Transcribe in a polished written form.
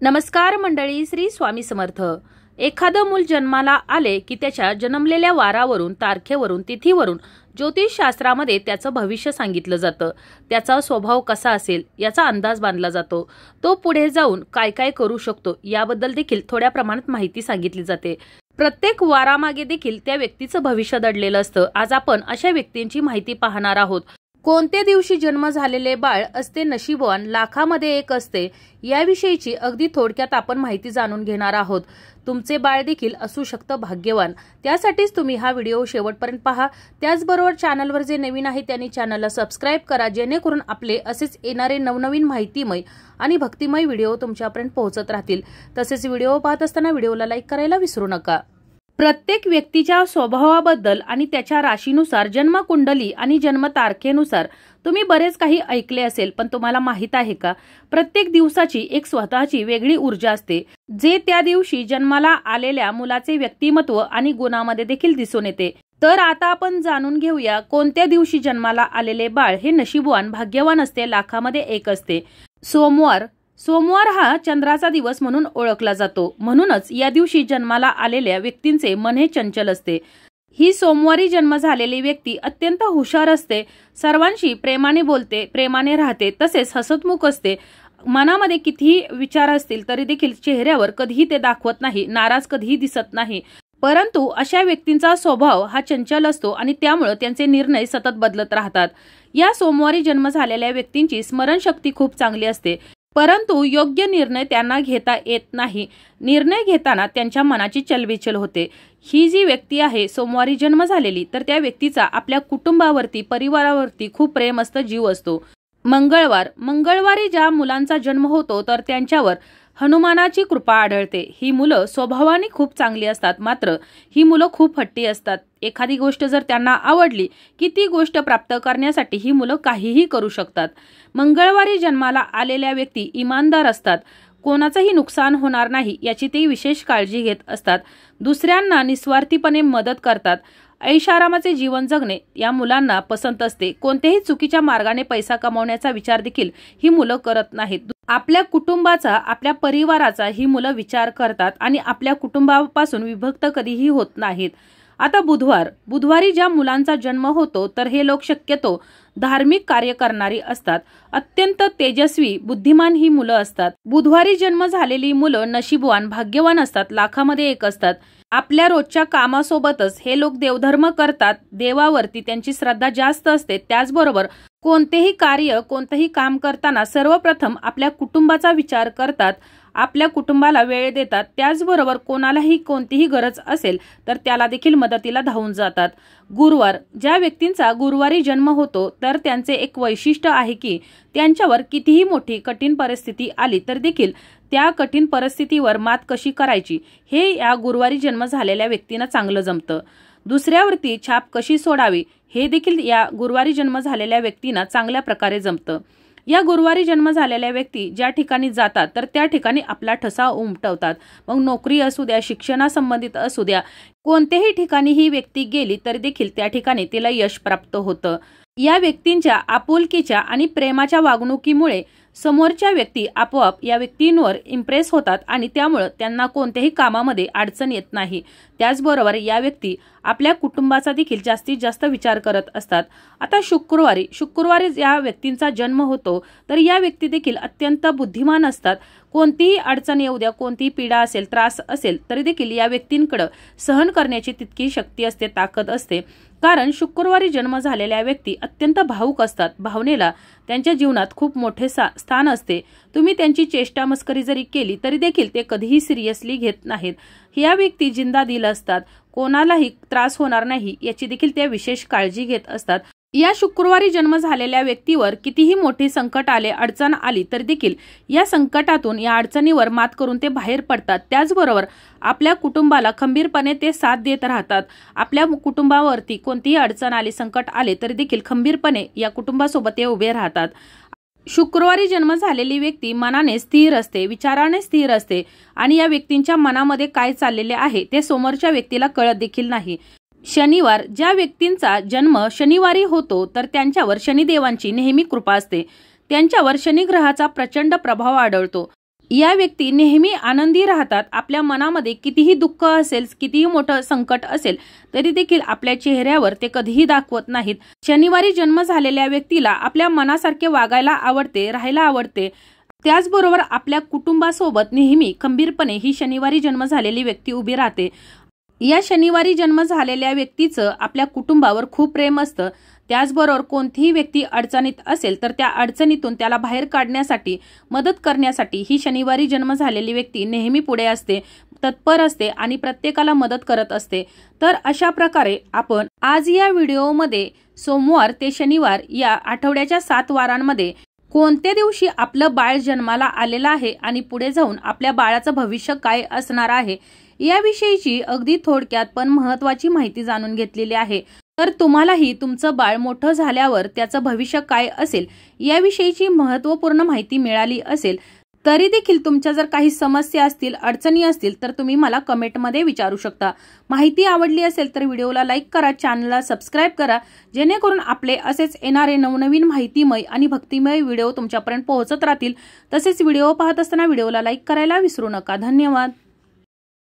नमस्कार मंडळी, श्री स्वामी समर्थ। एखादं मूल जन्माला आले की त्याच्या जन्मलेल्या वारावरून, तारखेवरून, तिथीवरून ज्योतिष शास्त्रामध्ये त्याचं भविष्य सांगितलं जातं। त्याचा स्वभाव कसा असेल याचा अंदाज बांधला जातो। तो पुढे जाऊन काय काय करू शकतो याबद्दल देखील थोड्या प्रमाणात माहिती सांगितली जाते। प्रत्येक वारामागे देखील त्या व्यक्तीचं भविष्य दडलेलं असतं। आज आपण अशा व्यक्तींची माहिती पाहणार आहोत। कोणत्या दिवशी जन्म झालेले बाळ असते नशीबवान, लाखामध्ये एक असते, याविषयीची अगदी थोडक्यात आपण माहिती जाणून घेणार आहोत। तुमचे बाळ देखील असू शकतं भाग्यवान। त्यासाठीच तुम्ही हा व्हिडिओ शेवटपर्यंत पहा। त्याचबरोबर चॅनलवर जे नवीन आहे त्यांनी चॅनलला सबस्क्राइब करा, जेणेकरून आपले असेच येणारे नवनवीन माहितीमय आणि भक्तिमय व्हिडिओ तुमच्यापर्यंत पोहोचत राहतील। तसेच व्हिडिओ पाहत असताना व्हिडिओला लाईक करायला विसरू नका। प्रत्येक व्यक्तीच्या स्वभावाबद्दल आणि त्याच्या राशीनुसार, जन्मकुंडली आणि जन्मतारखेनुसार तुम्ही बरेच काही ऐकले असेल, पण तुम्हाला माहित आहे का, प्रत्येक दिवसाची एक स्वतःची वेगळी ऊर्जा असते, जे त्या दिवशी जन्माला आलेल्या मुलाचे व्यक्तिमत्व आणि गुणामध्ये देखील दिसून येते। तर आता आपण जाणून घेऊया कोणत्या दिवशी जन्माला आलेले बाळ हे नशीबवान, भाग्यवान असते, लाखामध्ये एक असते। सोमवार हा चंद्राचा दिवस म्हणून ओळखला जातो। म्हणूनच या दिवशी जन्माला आलेल्या व्यक्तींचे मन हे चंचल असते। ही सोमवारी जन्म झालेली व्यक्ती अत्यंत हुशार असते, सर्वांशी प्रेमाने बोलते, प्रेमाने राहते, तसेच हसतमुख असते। मनामध्ये कितीही विचार असतील तरी देखील चेहऱ्यावर कधीही ते दाखवत नाही, नाराज कधीही दिसत नाही। परंतु अशा व्यक्तींचा स्वभाव हा चंचल असतो आणि त्यामुळे त्यांचे निर्णय सतत बदलत राहतात। या सोमवारी जन्म झालेल्या व्यक्तींची स्मरणशक्ती खूप चांगली असते, परंतु योग्य निर्णय त्यांना घेता येत नाही। निर्णय घेताना त्यांच्या मनाची चलबिचल होते। ही जी व्यक्ती आहे सोमवारी जन्म झालेली, तर त्या व्यक्तीचा आपल्या कुटुंबावरती, परिवारावरती खूप प्रेम असतं, जीव असतो। मंगळवारी ज्या मुलांचा जन्म होतो तर त्यांच्यावर हनुमानाची कृपा आढळते। ही मुलं स्वभावाने खूप चांगली असतात, मात्र ही मुलं खूप हट्टी असतात। एखादी गोष्ट जर त्यांना आवडली की ती गोष्ट प्राप्त करण्यासाठी ही मुलं काहीही करू शकतात। मंगळवारी जन्माला आलेल्या व्यक्ती इमानदार असतात, कोणाचंही नुकसान होणार नाही याची ते विशेष काळजी घेत असतात, दुसऱ्यांना निस्वार्थीपणे मदत करतात। ऐशारामाचे जीवन जगणे या मुलांना पसंत असते। कोणत्याही चुकीच्या मार्गाने पैसा कमावण्याचा विचार देखील ही मुलं करत नाहीत। आपल्या कुटुंबाचा, आपल्या परिवाराचा ही मुलं विचार करतात आणि आपल्या कुटुंबापासून विभक्त कधीही होत नाहीत। आता बुधवारी ज्या मुलांचा जन्म होतो तर हे लोक शक्यतो धार्मिक कार्य करणारी असतात, अत्यंत तेजस्वी, बुद्धिमान ही मुलं असतात। बुधवारी जन्म झालेली मुलं नशीबवान, भाग्यवान असतात, लाखामध्ये एक असतात। आपल्या रोजच्या कामासोबतच हे लोक देवधर्म करतात, देवावरती त्यांची श्रद्धा जास्त असते। त्याचबरोबर कोणतेही कार्य, कोणतेही काम करताना सर्वप्रथम आपल्या कुटुंबाचा विचार करतात, आपल्या कुटुंबाला वेळ देतात। त्याचबरोबर कोणालाही कोणतीही गरज असेल तर त्याला देखील मदतीला धावून जातात। ज्या व्यक्तींचा गुरुवारी जन्म होतो तर त्यांचे एक वैशिष्ट्य आहे की त्यांच्यावर कितीही मोठी कठीण परिस्थिती आली तर देखील त्या कठीण परिस्थितीवर मात कशी करायची हे या गुरुवारी जन्म झालेल्या व्यक्तींना चांगलं जमतं। दुसऱ्यावरती छाप कशी सोडावी हे देखील या गुरुवारी जन्म झालेल्या व्यक्तींना चांगल्या प्रकारे जमतं। या गुरुवारी जन्म झालेल्या व्यक्ती ज्या ठिकाणी जातात तर त्या ठिकाणी आपला ठसा उमटवतात। मग नोकरी असू द्या, शिक्षणासंबंधित असू द्या, कोणत्याही ठिकाणी ही व्यक्ती गेली तरी देखील त्या ठिकाणी तिला यश प्राप्त होतं। या व्यक्तींच्या आपुलकीच्या आणि प्रेमाच्या वागणुकीमुळे समोरच्या व्यक्ती आपोआप या व्यक्तींवर इम्प्रेस होतात आणि त्यामुळे त्यांना कोणत्याही कामामध्ये अडचण येत नाही। त्याचबरोबर या व्यक्ती आपल्या कुटुंबाचा देखील जास्तीत जास्त विचार करत असतात। आता शुक्रवारी या व्यक्तींचा जन्म होतो तर या व्यक्ती देखील अत्यंत बुद्धिमान असतात। कोणतीही अडचण येऊ द्या, कोणतीही पीडा असेल, त्रास असेल तरी देखील या व्यक्तींकडे सहन करण्याची तितकी शक्ती असते, ताकद असते। कारण शुक्रवारी जन्म झालेल्या व्यक्ती अत्यंत भावुक असतात, भावनेला त्यांच्या जीवनात खूप मोठे स्थान असते। तुम्ही त्यांची चेष्टा मस्करी जरी केली तरी देखील ते कधीही सिरियसली घेत नाहीत। या व्यक्ती जिंदादिल असतात, कोणालाही त्रास होणार नाही याची देखील ते विशेष काळजी घेत असतात। या शुक्रवारी जन्म झालेल्या व्यक्तीवर कितीही मोठी संकट आले, अडचण आली तर देखील या संकटातून, या अडचणीवर मात करून ते बाहेर पडतात। त्याचबरोबर आपल्या कुटुंबाला खंबीरपणे ते साथ देत राहतात। आपल्या कुटुंबावरती कोणतीही अडचण आली, संकट आले तरी देखील खंबीरपणे या कुटुंबासोबत ते उभे राहतात। शुक्रवारी जन्म झालेली व्यक्ती मनाने स्थिर असते, विचाराने स्थिर असते आणि या व्यक्तींच्या मनामध्ये काय चाललेले आहे ते समोरच्या व्यक्तीला कळत देखील नाही। ज्या व्यक्तींचा जन्म शनिवारी होतो तर त्यांच्यावर शनिदेवांची नेहमी कृपा असते। त्यांच्यावर शनी ग्रहाचा प्रचंड प्रभाव आढळतो। या व्यक्ती नेहमी आनंदी राहतात। आपल्या मनामध्ये कितीही दुःख असेल, कितीही मोठं संकट असेल तरी देखील आपल्या चेहऱ्यावर ते कधीही दाखवत नाहीत। शनिवारी जन्म झालेल्या व्यक्तीला आपल्या मनासारखे वागायला आवडते, राहायला आवडते। त्याचबरोबर आपल्या कुटुंबासोबत नेहमी खंबीरपणे ही शनिवारी जन्म झालेली व्यक्ती उभी राहते। या शनिवारी जन्म झालेल्या व्यक्तीचं आपल्या कुटुंबावर खूप प्रेम असतं। त्याचबरोबर कोणतीही व्यक्ती अडचणीत असेल तर त्या अडचणीतून त्याला बाहेर काढण्यासाठी, मदत करण्यासाठी ही शनिवारी जन्म झालेली व्यक्ती नेहमी पुढे असते, तत्पर असते आणि प्रत्येकाला मदत करत असते। तर अशा प्रकारे आपण आज या व्हिडिओमध्ये सोमवार ते शनिवार या आठवड्याच्या 7 वारांमध्ये कोणत्या दिवशी आपलं बाळ जन्माला आलेलं आहे आणि पुढे जाऊन आपल्या बाळाचं भविष्य काय असणार आहे याविषयीची अगदी थोडक्यात पण महत्त्वाची माहिती जाणून घेतलेली आहे। तर तुम्हालाही तुमचं बाळ मोठं झाल्यावर त्याचं भविष्य काय असेल याविषयीची महत्त्वपूर्ण माहिती मिळाली असेल तरी देखील तुमच्या जर काही समस्या असतील, अडचणी असतील तर तुम्ही मला कमेंटमध्ये विचारू शकता। माहिती आवडली असेल तर व्हिडिओला लाईक करा, चॅनलला सबस्क्राईब करा, जेणेकरून आपले असेच येणारे नवनवीन माहितीमय आणि भक्तिमय व्हिडिओ तुमच्यापर्यंत पोहोचत राहतील। तसेच व्हिडिओ पाहत असताना व्हिडिओला लाईक करायला विसरू नका। धन्यवाद।